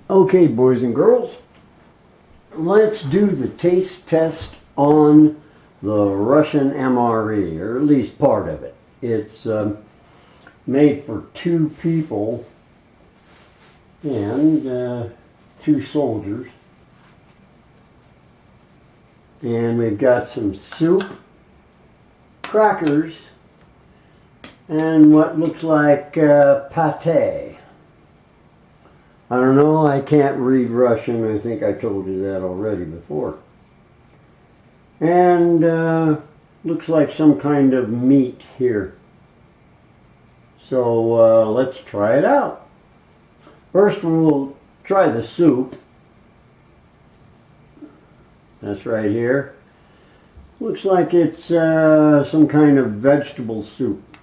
Okay, boys and girls, let's do the taste test on the Russian MRE, or at least part of it. It's made for 2 people and 2 soldiers. And we've got some soup, crackers, and what looks like pate. I don't know, I can't read Russian. I think I told you that already before. And looks like some kind of meat here. So let's try it out. First we'll try the soup. That's right here. Looks like it's some kind of vegetable soup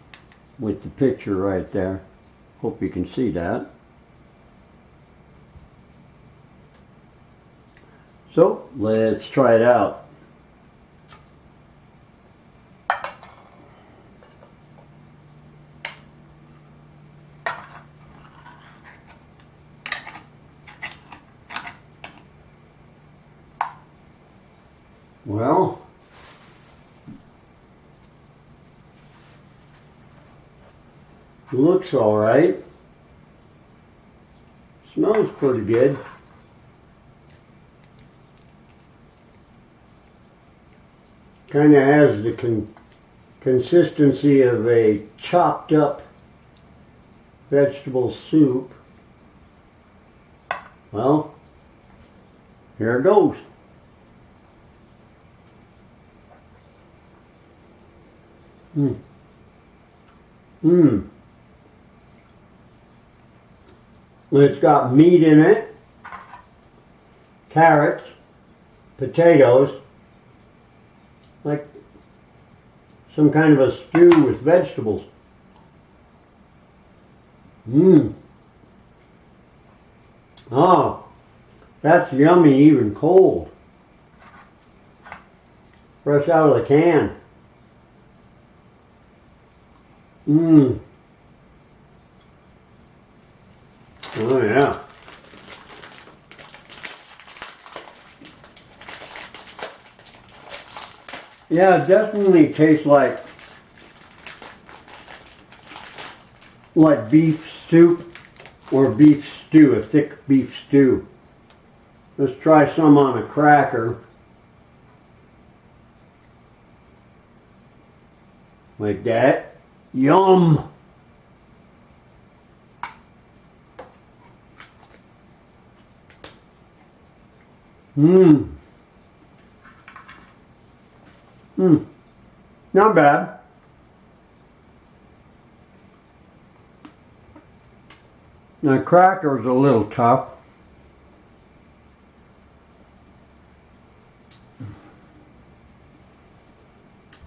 with the picture right there. Hope you can see that. So let's try it out. Well, looks all right. Smells pretty good. Kind of has the consistency of a chopped up vegetable soup. Well, here it goes. It's got meat in it, carrots, potatoes, like some kind of a stew with vegetables. Oh, that's yummy even cold. Fresh out of the can. Oh yeah. Yeah, it definitely tastes like beef soup or beef stew, a thick beef stew. Let's try some on a cracker. Like that. Yum! Not bad. The cracker's a little tough.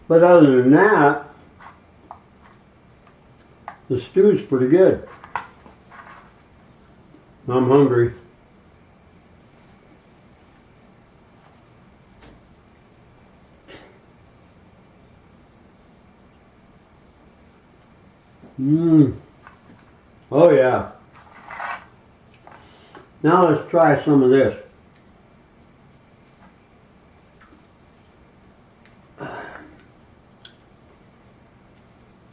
But other than that, the stew's pretty good. I'm hungry. Oh yeah. Now let's try some of this.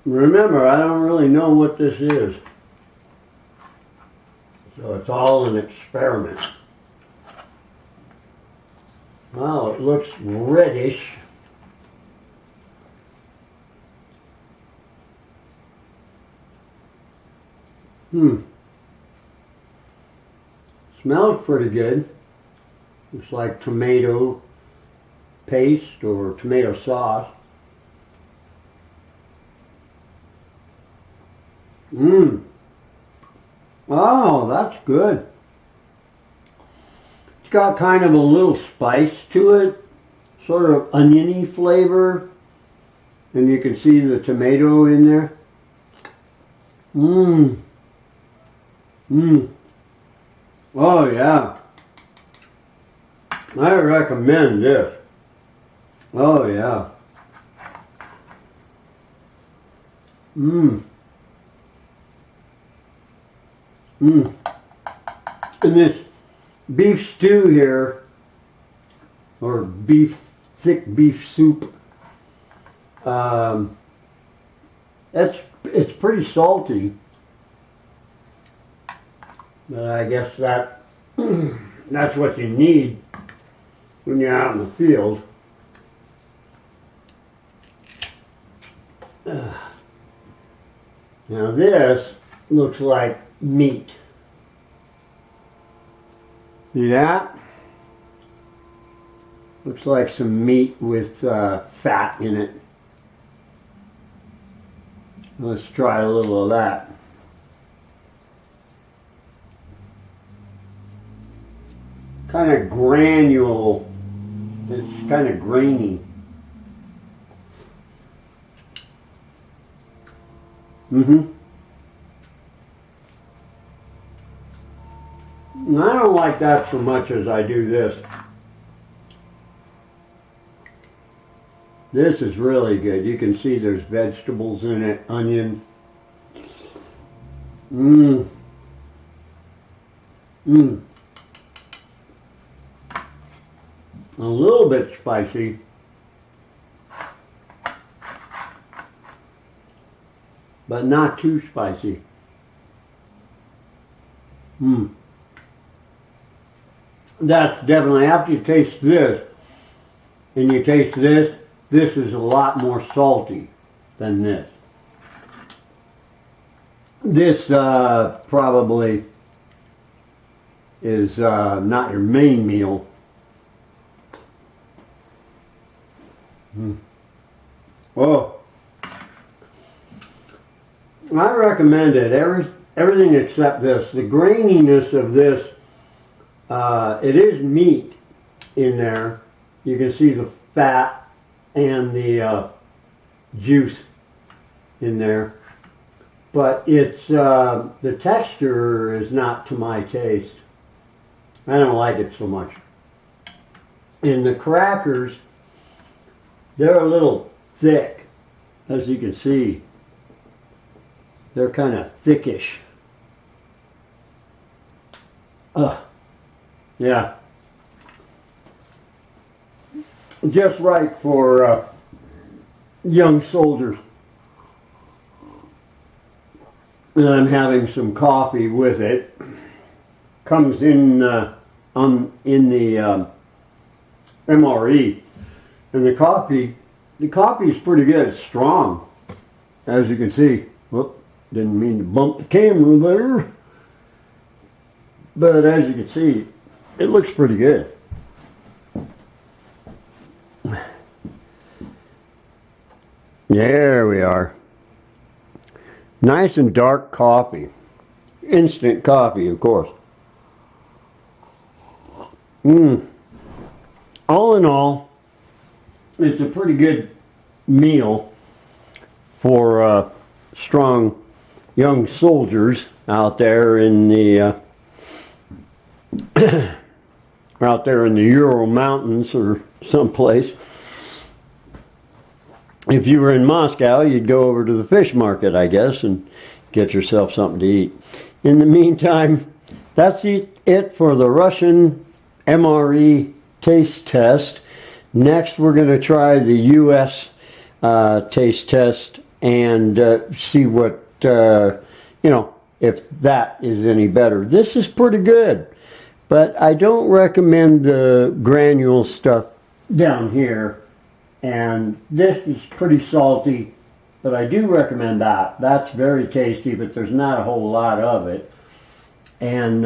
Remember, I don't really know what this is. So it's all an experiment. Wow, it looks reddish. Smells pretty good. Looks like tomato paste or tomato sauce. Oh, that's good. It's got kind of a little spice to it, sort of oniony flavor, and you can see the tomato in there. Oh yeah. I recommend this. Oh yeah. And this beef stew here, or thick beef soup, it's pretty salty, but I guess that's what you need when you're out in the field. Now this looks like meat. See that? Looks like some meat with fat in it. Let's try a little of that. Kind of granule. It's kind of grainy. And I don't like that so much as I do this. This is really good. You can see there's vegetables in it, onion. A little bit spicy. But not too spicy. That's definitely, after you taste this, and you taste this, this is a lot more salty than this. This probably is not your main meal. Oh, I recommend it. Everything except this. The graininess of this, it is meat in there. You can see the fat and the juice in there. But it's, the texture is not to my taste. I don't like it so much. And the crackers, they're a little thick, as you can see. They're kind of thickish. Yeah. Just right for young soldiers. And I'm having some coffee with it. Comes in the MRE. And the coffee is pretty good. It's strong, as you can see. Whoop, didn't mean to bump the camera there. But as you can see, it looks pretty good. There we are. Nice and dark coffee. Instant coffee, of course. All in all, it's a pretty good meal for strong young soldiers out there in the Ural Mountains or someplace. If you were in Moscow, you'd go over to the fish market, I guess, and get yourself something to eat. In the meantime, that's it for the Russian MRE taste test. Next, we're going to try the U.S. Taste test and see what, if that is any better. This is pretty good, but I don't recommend the granule stuff down here. And this is pretty salty, but I do recommend that. That's very tasty, but there's not a whole lot of it. And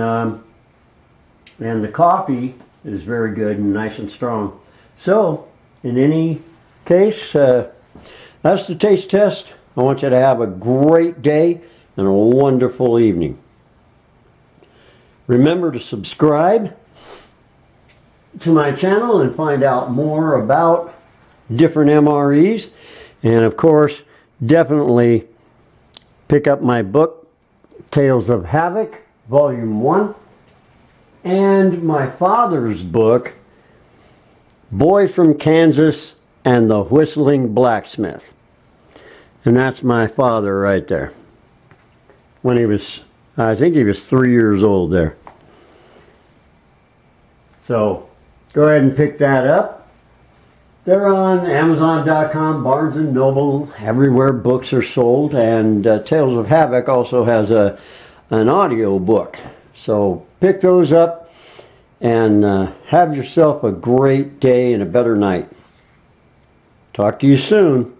the coffee is very good and nice and strong. So, in any case, that's the taste test. I want you to have a great day and a wonderful evening. Remember to subscribe to my channel and find out more about different MREs. And of course, definitely pick up my book, Tales of Havoc, Volume 1, and my father's book, Boy from Kansas and the Whistling Blacksmith. And that's my father right there. When he was, I think he was 3 years old there. So go ahead and pick that up. They're on Amazon.com, Barnes & Noble, everywhere books are sold. And Tales of Havoc also has an audio book. So pick those up and have yourself a great day and a better night. Talk to you soon.